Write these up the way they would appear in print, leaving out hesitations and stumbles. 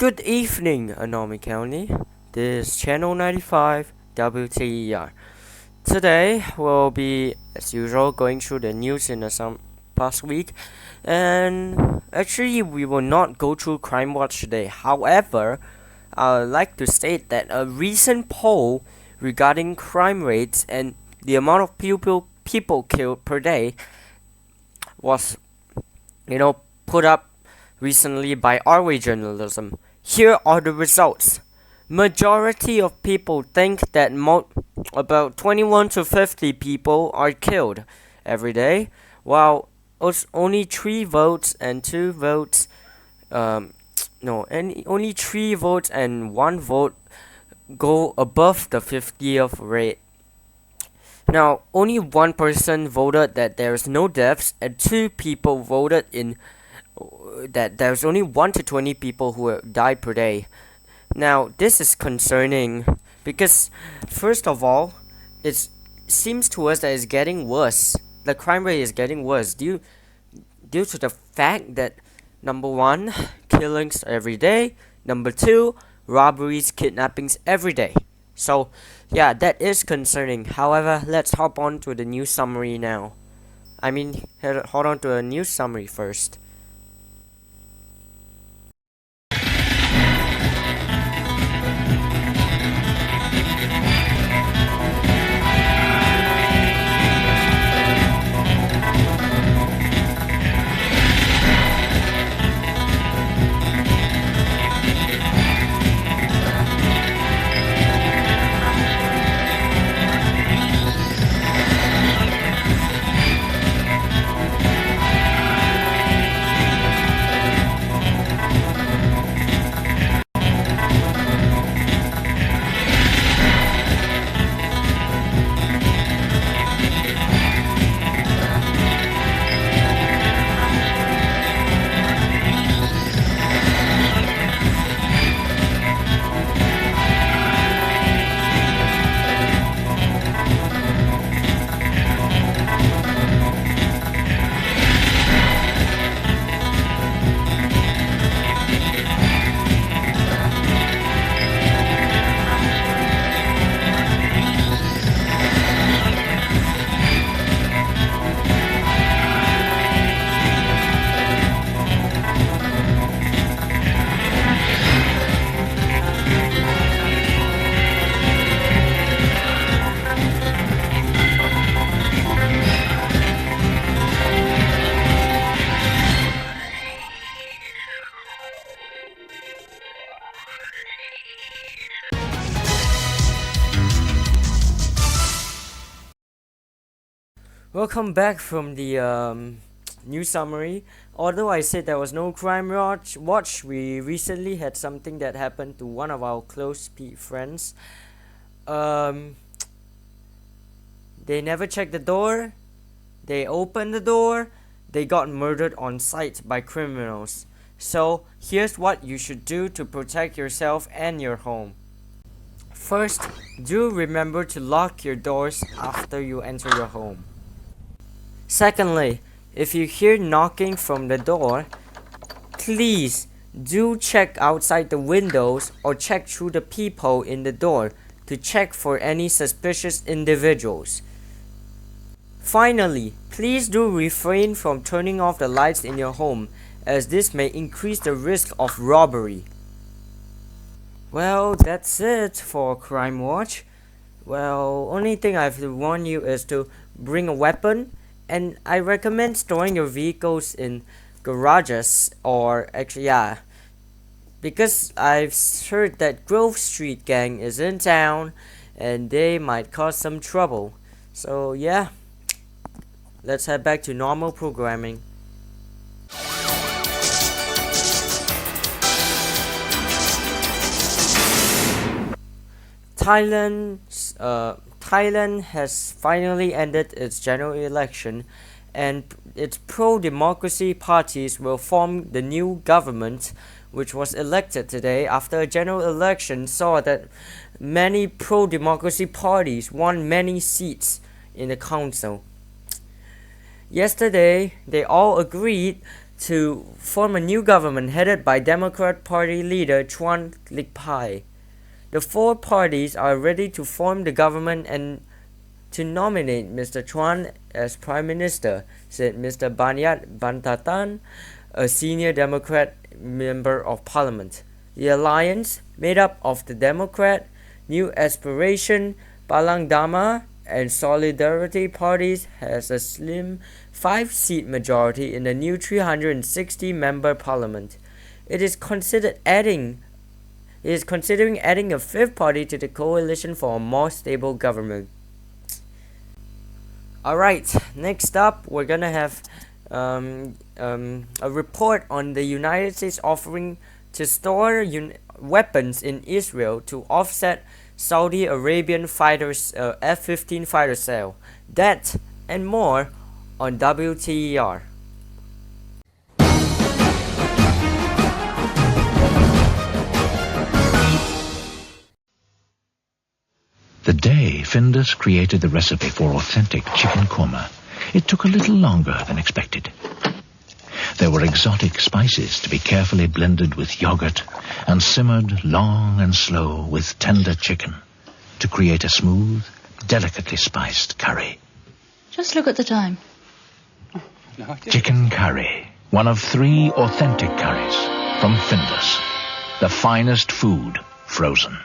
Good evening, Anomi County. This is Channel 95 WTER. Today we'll be, as usual, going through the news in the past week, and actually we will not go through Crime Watch today. However, I would like to state that a recent poll regarding crime rates and the amount of people killed per day was, put up recently by our way journalism. Here are the results. Majority of people think that about 21 to 50 people are killed every day, while only 3 votes and 2 votes, only 3 votes and 1 vote go above the 50th rate. Now, only 1 person voted that there is no deaths, and 2 people voted in that there's only 1 to 20 people who die per day. Now, this is concerning because, first of all, it seems to us that it's getting worse. The crime rate is getting worse due to the fact that, number 1, killings every day, number 2, robberies, kidnappings every day. So, yeah, that is concerning. However, let's hop on to the news summary now. Hold on to a news summary first. Welcome back from the news summary. Although I said there was no crime watch, we recently had something that happened to one of our close friends. They never checked the door. They opened the door. They got murdered on sight by criminals. So here's what you should do to protect yourself and your home. First, do remember to lock your doors after you enter your home. Secondly, if you hear knocking from the door, please do check outside the windows or check through the peephole in the door to check for any suspicious individuals. Finally, please do refrain from turning off the lights in your home, as this may increase the risk of robbery. Well, that's it for Crime Watch. Well, only thing I have to warn you is to bring a weapon. And I recommend storing your vehicles in garages because I've heard that Grove Street Gang is in town and they might cause some trouble. So yeah, let's head back to normal programming. Thailand has finally ended its general election, and its pro-democracy parties will form the new government, which was elected today after a general election saw that many pro-democracy parties won many seats in the council. Yesterday, they all agreed to form a new government headed by Democrat Party leader Chuan Lik-pai. The four parties are ready to form the government and to nominate Mr. Chuan as Prime Minister, said Mr. Banyat Bantatan, a senior Democrat member of Parliament. The alliance, made up of the Democrat, New Aspiration, Palang Dama, and Solidarity parties, has a slim 5-seat majority in the new 360-member parliament. It is considering adding a fifth party to the coalition for a more stable government. Alright, next up we're gonna have a report on the United States offering to store weapons in Israel to offset Saudi Arabian fighters F-15 fighter sale. That and more on WTER. The day Findus created the recipe for authentic chicken korma, it took a little longer than expected. There were exotic spices to be carefully blended with yogurt and simmered long and slow with tender chicken to create a smooth, delicately spiced curry. Just look at the time. Chicken curry, one of 3 authentic curries from Findus, the finest food frozen.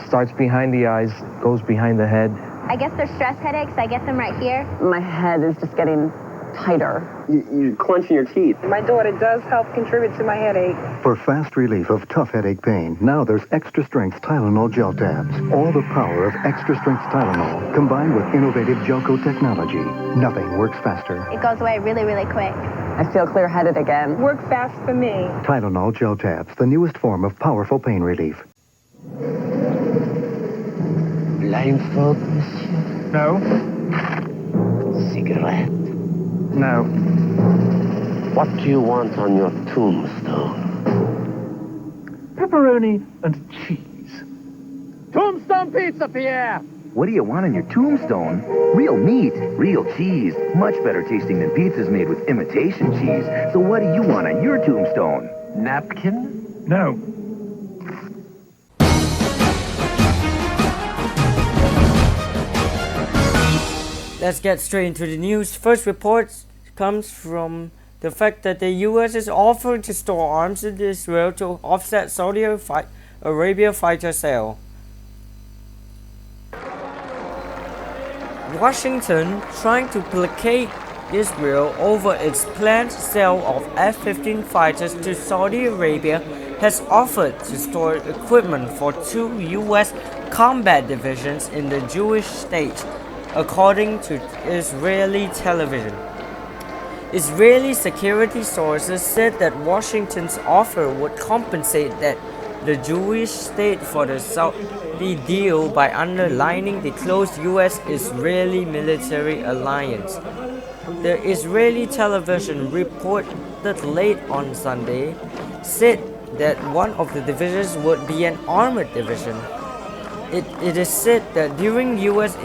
Starts behind the eyes, goes behind the head. I guess they're stress headaches. I get them right here. My head is just getting tighter. You're clenching your teeth. My daughter does help contribute to my headache. For fast relief of tough headache pain, now there's extra strength Tylenol gel tabs. All the power of extra strength Tylenol combined with innovative Gelco technology. Nothing works faster. It goes away really, really quick. I feel clear-headed again. Work fast for me. Tylenol gel tabs, the newest form of powerful pain relief. Blindfold, monsieur? No. Cigarette? No. What do you want on your tombstone? Pepperoni and cheese. Tombstone pizza, Pierre! What do you want on your tombstone? Real meat, real cheese. Much better tasting than pizzas made with imitation cheese. So what do you want on your tombstone? Napkin? No. Let's get straight into the news. First report comes from the fact that the US is offering to store arms in Israel to offset Saudi Arabia fighter sale. Washington, trying to placate Israel over its planned sale of F-15 fighters to Saudi Arabia, has offered to store equipment for 2 US combat divisions in the Jewish state, according to Israeli television. Israeli security sources said that Washington's offer would compensate the Jewish state for the Saudi deal by underlining the close US-Israeli military alliance. The Israeli television reported late on Sunday said that one of the divisions would be an armored division. It is said that during US-Israeli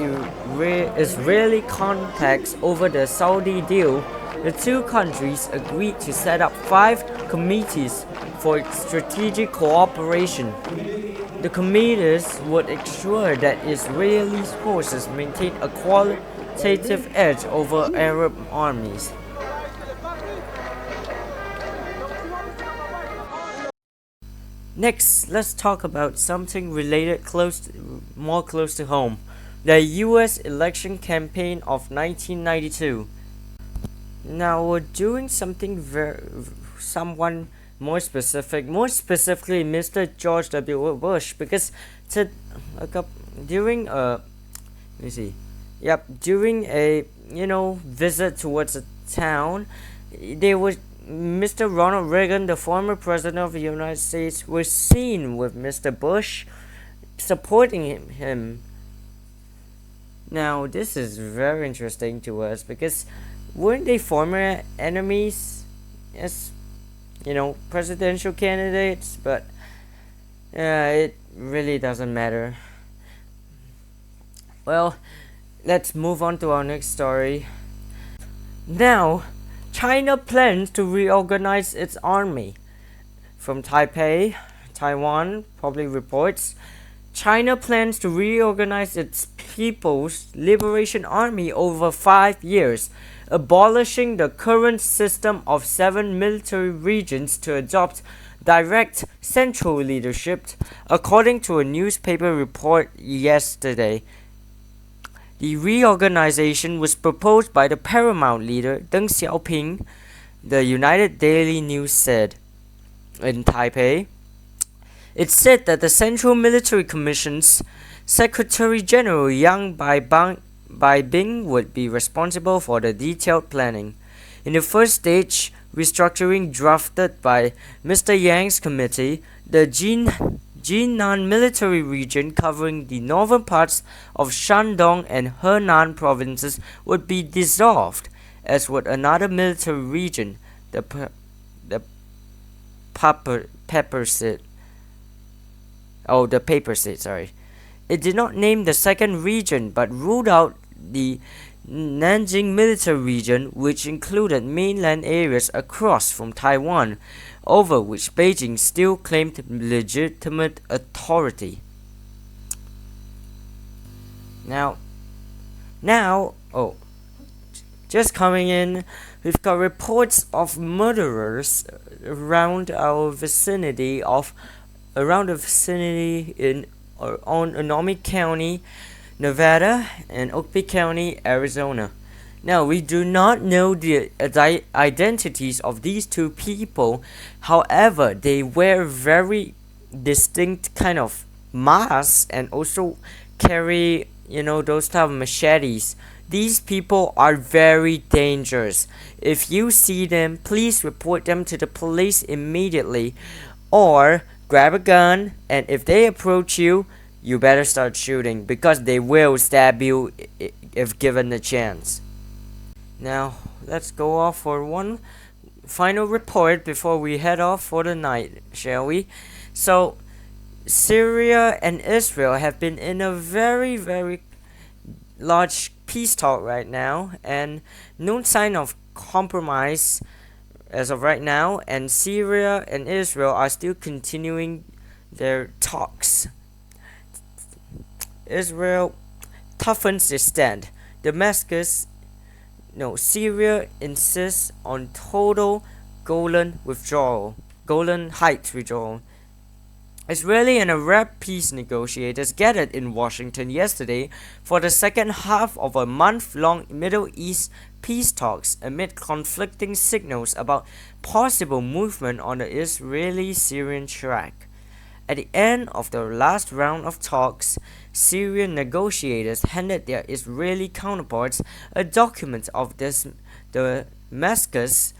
contacts over the Saudi deal, the two countries agreed to set up 5 committees for strategic cooperation. The committees would ensure that Israeli forces maintain a qualitative edge over Arab armies. Next, let's talk about something related more close to home. The US election campaign of 1992. Now we're doing something someone more specifically Mr. George W. Bush, because during a visit towards a town, Mr. Ronald Reagan, the former president of the United States, was seen with Mr. Bush supporting him. Now, this is very interesting to us because weren't they former enemies as, presidential candidates? But it really doesn't matter. Well, let's move on to our next story. Now, China plans to reorganize its army. From Taipei, Taiwan probably reports, China plans to reorganize its People's Liberation Army over 5 years, abolishing the current system of 7 military regions to adopt direct central leadership, according to a newspaper report yesterday. The reorganization was proposed by the paramount leader Deng Xiaoping, the United Daily News said. In Taipei, it said that the Central Military Commission's Secretary General Yang Baibing would be responsible for the detailed planning. In the first stage restructuring drafted by Mr. Yang's committee, the Jinan military region covering the northern parts of Shandong and Henan provinces would be dissolved, as would another military region, the paper said. It did not name the second region, but ruled out the Nanjing military region, which included mainland areas across from Taiwan, over which Beijing still claimed legitimate authority. Just coming in, we've got reports of murderers around the vicinity in Onomie County, Nevada, and Oakby County, Arizona. Now, we do not know the identities of these two people. However, they wear very distinct kind of masks and also carry, those type of machetes. These people are very dangerous. If you see them, please report them to the police immediately, or grab a gun, and if they approach you, you better start shooting, because they will stab you if given the chance. Now, let's go off for one final report before we head off for the night, shall we? So, Syria and Israel have been in a very, very large peace talk right now, and no sign of compromise as of right now, and Syria and Israel are still continuing their talks. Israel toughens its stand. Syria insists on total Golan Heights withdrawal. Israeli and Arab peace negotiators gathered in Washington yesterday for the second half of a month-long Middle East peace talks amid conflicting signals about possible movement on the Israeli-Syrian track. At the end of the last round of talks, Syrian negotiators handed their Israeli counterparts a document of Damascus'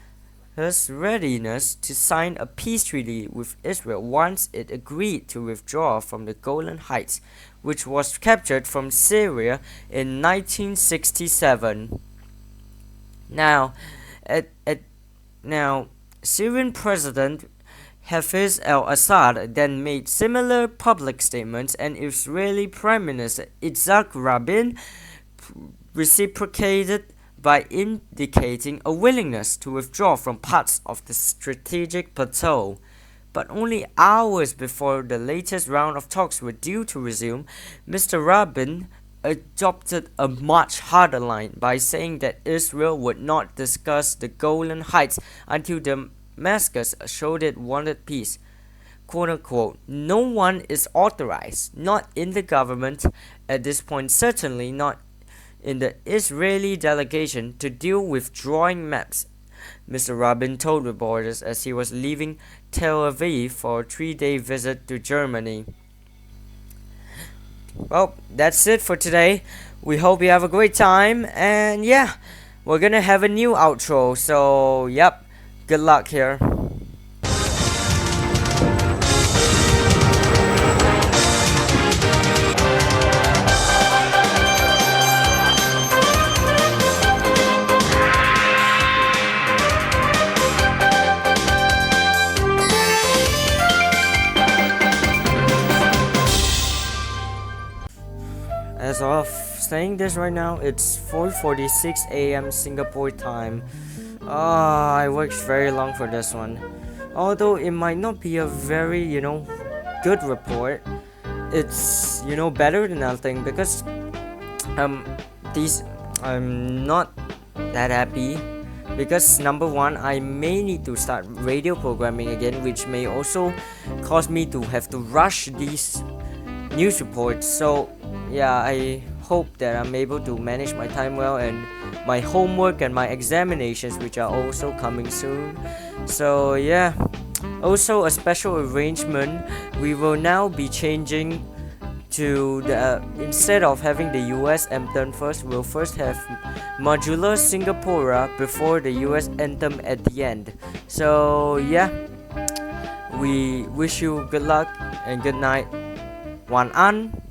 readiness to sign a peace treaty with Israel once it agreed to withdraw from the Golan Heights, which was captured from Syria in 1967. Now, Syrian President Hafez al-Assad then made similar public statements, and Israeli Prime Minister Yitzhak Rabin reciprocated by indicating a willingness to withdraw from parts of the strategic plateau. But only hours before the latest round of talks were due to resume, Mr. Rabin adopted a much harder line by saying that Israel would not discuss the Golan Heights until Damascus showed it wanted peace. Quote unquote, no one is authorized, not in the government at this point, certainly not in the Israeli delegation, to deal with drawing maps, Mr. Rabin told reporters as he was leaving Tel Aviv for a 3-day visit to Germany. Well, that's it for today. We hope you have a great time, and yeah, we're gonna have a new outro, so yep, good luck here. As of saying this right now, it's 4:46 a.m. Singapore time. I worked very long for this one. Although it might not be a very, good report, it's, better than nothing because these I'm not that happy because number one, I may need to start radio programming again, which may also cause me to have to rush these news reports. So yeah, I hope that I'm able to manage my time well and my homework and my examinations, which are also coming soon. So yeah, also a special arrangement, we will now be changing to the instead of having the US anthem first, we'll first have modular Singapura before the US anthem at the end. So yeah, we wish you good luck and good night. Wan An.